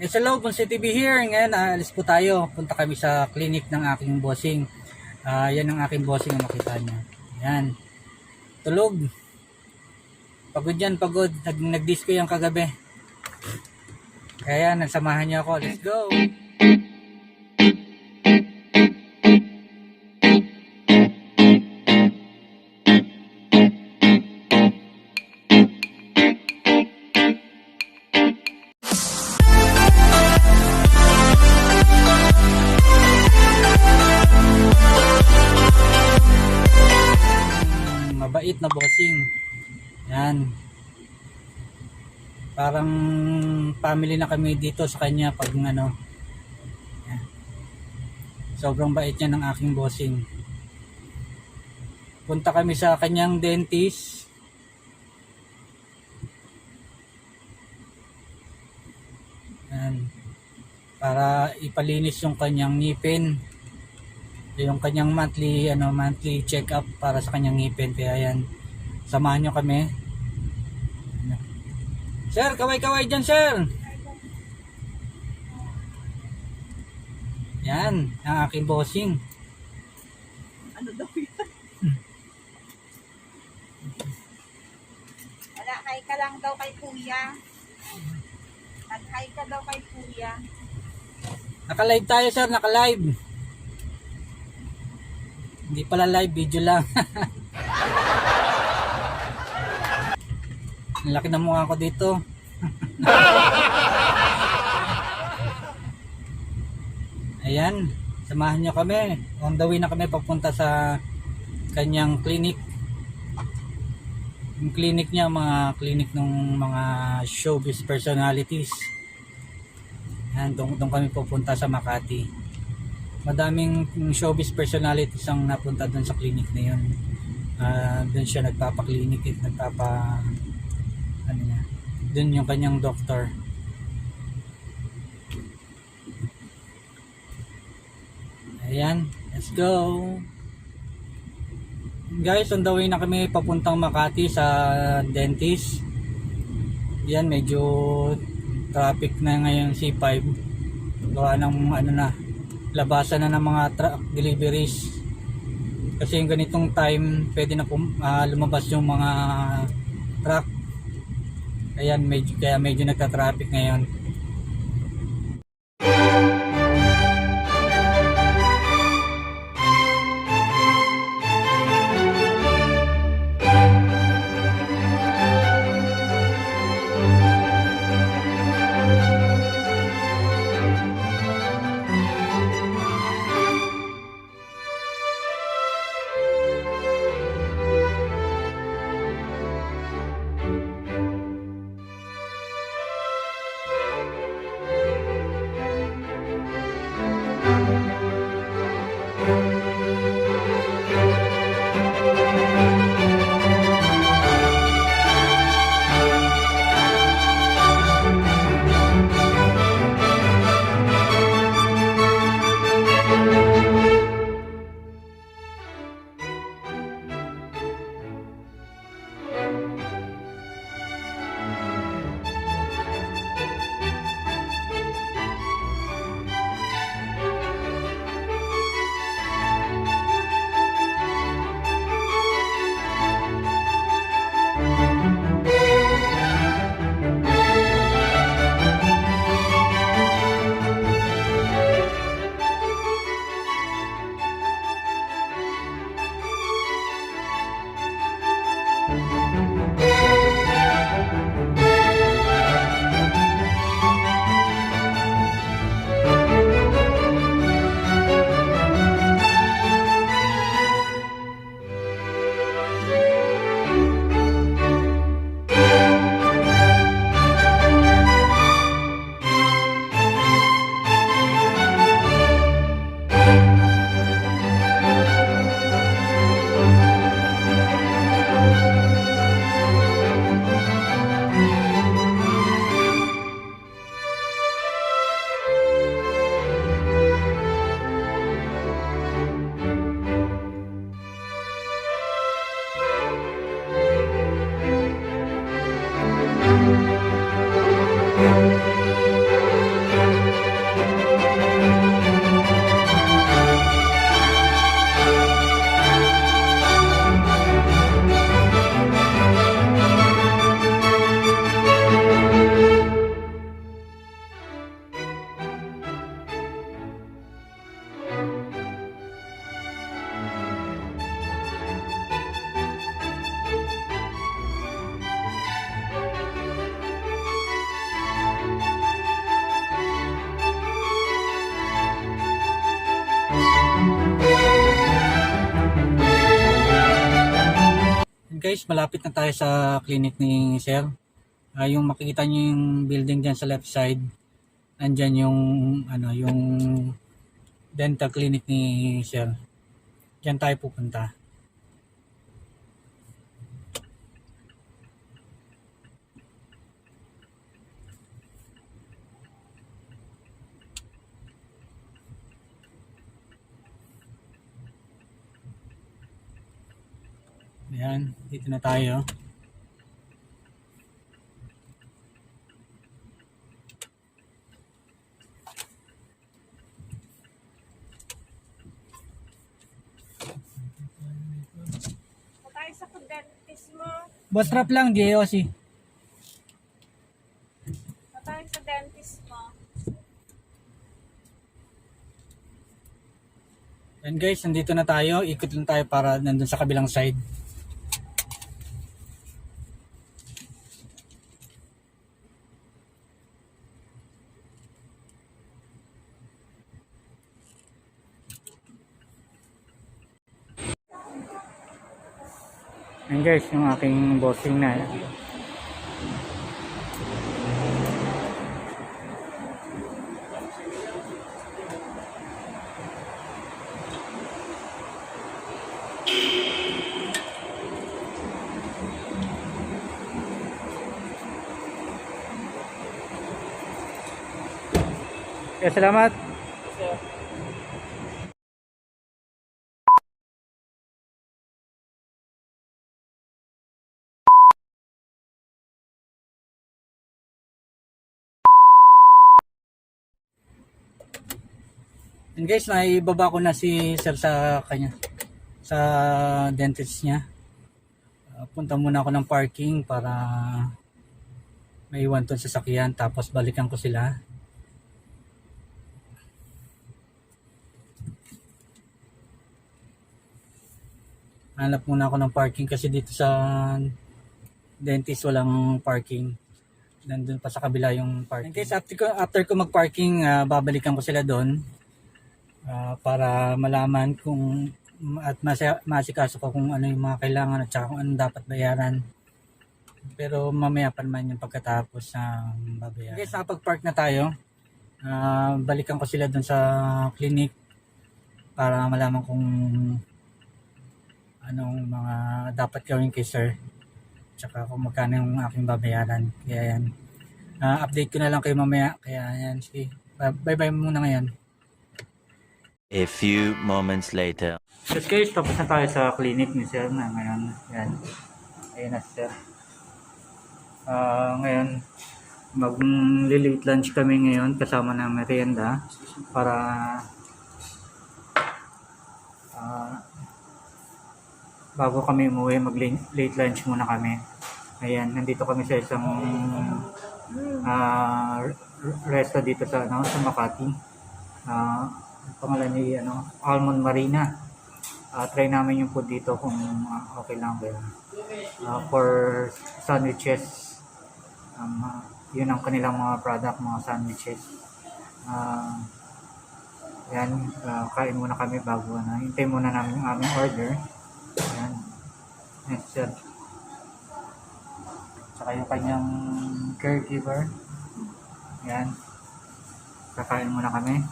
Yes, hello, Ponce TV here. Ngayon, alis po tayo. Punta kami sa clinic ng aking bossing. Yan ang aking bossing ang makita niya. Yan. Tulog. Pagod yan, pagod. Nag-disco yan kagabi. Kaya nagsamahan niyo ako. Let's go! Mabait na bossing. Yan. Parang family na kami dito sa kanya pag ano. Yan. Sobrang bait niya ng aking bossing. Punta kami sa kanyang dentist. Yan. Para ipalinis yung kanyang ngipin. Yung kanyang monthly check up para sa kanyang ngipin. Kaya yan, samahan nyo kami. Sir, kaway-kaway dyan, sir. Yan, ang aking bossing. Ano daw yan? Wala, hi ka lang daw kay kuya. Nag-hi ka daw kay kuya. Naka-live tayo, sir, naka-live. Hindi pala live, video lang. Ang laki ng mukha ko dito. Ayan, samahan nyo kami. On the way na kami papunta sa kanyang clinic. Yung clinic niya, mga clinic ng mga showbiz personalities. Ayan, doon kami pupunta sa Makati. Madaming showbiz personalities ang napunta doon sa clinic na yun. Doon siya nagpapaklinik at doon yung kanyang doktor. Ayan, let's go. Guys, on the way na kami papuntang Makati sa dentist. Yan, medyo traffic na ngayon C5. Gawa ng labasan na ng mga truck deliveries. Kasi yung ganitong time, pwede na lumabas yung mga truck. Ayan, kaya medyo nagka-traffic ngayon. Guys, malapit na tayo sa clinic ni Sir. Yung makikita niyo yung building diyan sa left side, andyan yung yung dental clinic ni Sir. Diyan tayo pupunta. Ayan, dito na tayo. Tayo sa dentist mo. Boss rap lang, JOC. Tayo sa dentist mo. And guys, nandito na tayo. Ikot lang tayo para nandun sa kabilang side. And guys, yung aking bossing na. Kaya salamat. And guys, naibaba ko na si Sir sa kanya, sa dentist niya. Punta muna ako ng parking para maiwan tong sasakyan, tapos balikan ko sila. Hanap muna ako ng parking kasi dito sa dentist walang parking. Nandun pa sa kabila yung parking. And guys, after ko mag-parking, babalikan ko sila doon. Para malaman kung at masikaso ko kung ano yung mga kailangan at saka kung ano dapat bayaran. Pero mamaya pa naman yung pagkatapos ng babayaran. Okay, nakapag-park na tayo. Balikan ko sila doon sa clinic para malaman kung anong mga dapat gawin kay Sir. Tsaka kung magkano yung aking babayaran. Kaya yan. Update ko na lang kayo mamaya. Kaya yan. Sige. Bye-bye muna ngayon. A few moments later. Yes guys, tapos na tayo sa clinic ni Sir na ngayon. Yan. Ayun na Sir. Ngayon, mag-late lunch kami ngayon kasama ng merienda para bago kami umuwi, mag-late lunch muna kami. Ayan, nandito kami sa isang resto dito sa sa Makati. Pangalan niya Almond Marina. Try namin yung food dito kung okay lang ba yun. For sandwiches, yun ang kanilang mga product, mga sandwiches. Yan, kain muna kami bago hintay muna namin yung aming order. Yan, next sir. Tsaka yung kanyang caregiver. Yan, kakain muna kami.